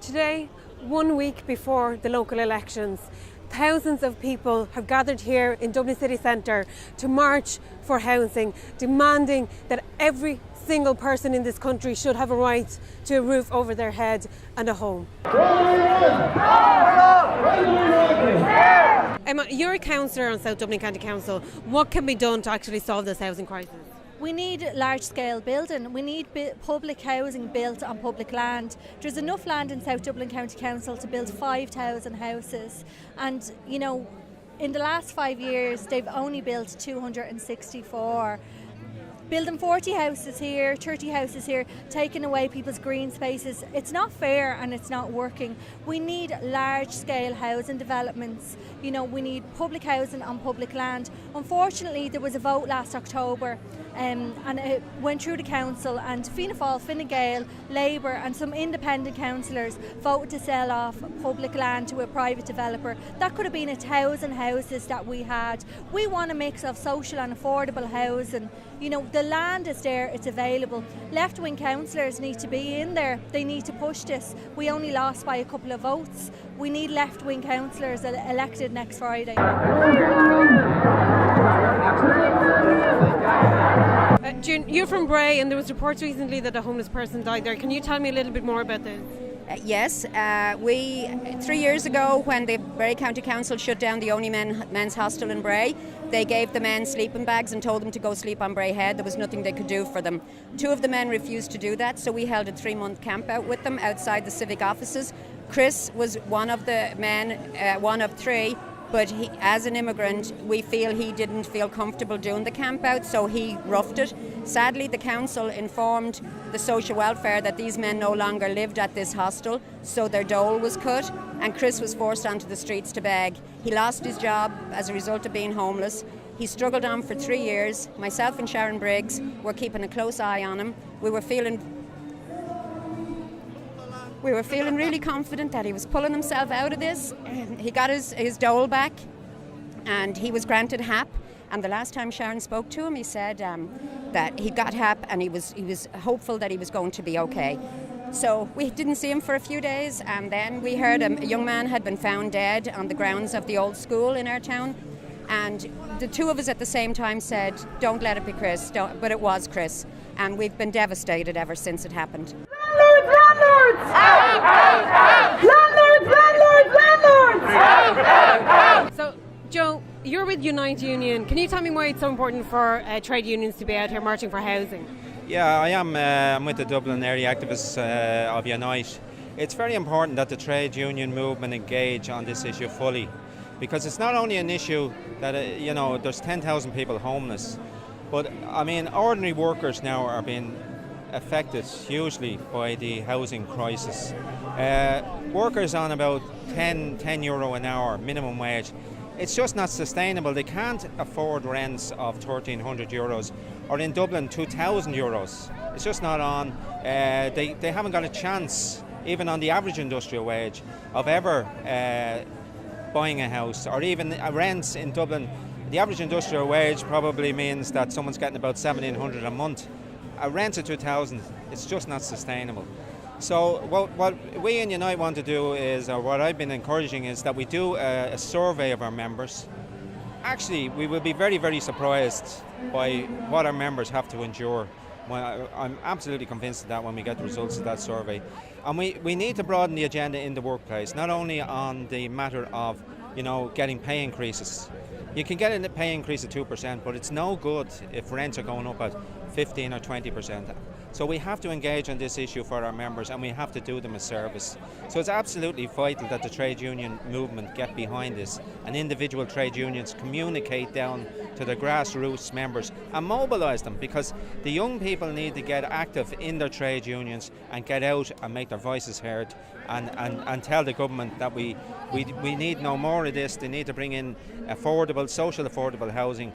Today, 1 week before the local elections, thousands of people have gathered here in Dublin city centre to march for housing, demanding that every single person in this country should have a right to a roof over their head and a home. Emma, you're a councillor on South Dublin County Council. What can be done to actually solve this housing crisis? We need large-scale building. We need public housing built on public land. There's enough land in South Dublin County Council to build 5,000 houses. And, you know, in the last 5 years, they've only built 264. Building 40 houses here, 30 houses here, taking away people's green spaces, it's not fair and it's not working. We need large-scale housing developments. You know, we need public housing on public land. Unfortunately, there was a vote last October and it went through the council, and Fianna Fáil, Fine Gael, Labour and some independent councillors voted to sell off public land to a private developer. That could have been 1,000 houses that we had. We want a mix of social and affordable housing. You know, the land is there, it's available. Left-wing councillors need to be in there. They need to push this. We only lost by a couple of votes. We need left-wing councillors elected next Friday. June, you're from Bray, and there was reports recently that a homeless person died there. Can you tell me a little bit more about this? Yes, 3 years ago, when the Bray County Council shut down the only men's hostel in Bray, they gave the men sleeping bags and told them to go sleep on Bray Head. There was nothing they could do for them. 2 of the men refused to do that, so we held a 3-month camp out with them outside the civic offices. Chris was one of the men, one of 3, but he, as an immigrant, we feel he didn't feel comfortable doing the camp out, so he roughed it. Sadly, the council informed the social welfare that these men no longer lived at this hostel, so their dole was cut, and Chris was forced onto the streets to beg. He lost his job as a result of being homeless. He struggled on for 3 years. Myself and Sharon Briggs were keeping a close eye on him. We were feeling really confident that he was pulling himself out of this. He got his dole back and he was granted HAP. And the last time Sharon spoke to him, he said that he got HAP and he was hopeful that he was going to be okay. So we didn't see him for a few days, and then we heard a young man had been found dead on the grounds of the old school in our town. And the 2 of us at the same time said, don't let it be Chris, but it was Chris. And we've been devastated ever since it happened. Landlords! Out, out, out! Landlords! So, Joe, you're with Unite Union. Can you tell me why it's so important for trade unions to be out here marching for housing? Yeah, I am. I'm with the Dublin area activists of Unite. It's very important that the trade union movement engage on this issue fully, because it's not only an issue that there's 10,000 people homeless, but I mean ordinary workers now are being affected hugely by the housing crisis. Workers on about €10 an hour minimum wage. It's just not sustainable. They can't afford rents of €1,300, or in Dublin €2,000. It's just not on. They haven't got a chance, even on the average industrial wage, of ever buying a house, or even rents in Dublin. The average industrial wage probably means that someone's getting about $1,700 a month. A rent of 2,000, it's just not sustainable. So what we in Unite want to do is, or what I've been encouraging, is that we do a survey of our members. Actually, we will be very, very surprised by what our members have to endure. I'm absolutely convinced of that when we get the results of that survey. And we need to broaden the agenda in the workplace, not only on the matter of getting pay increases. You can get a pay increase of 2%, but it's no good if rents are going up at 15 or 20%. So we have to engage on this issue for our members, and we have to do them a service. So it's absolutely vital that the trade union movement get behind this, and individual trade unions communicate down to the grassroots members and mobilise them, because the young people need to get active in their trade unions and get out and make their voices heard, and tell the government that we need no more of this. They need to bring in social affordable housing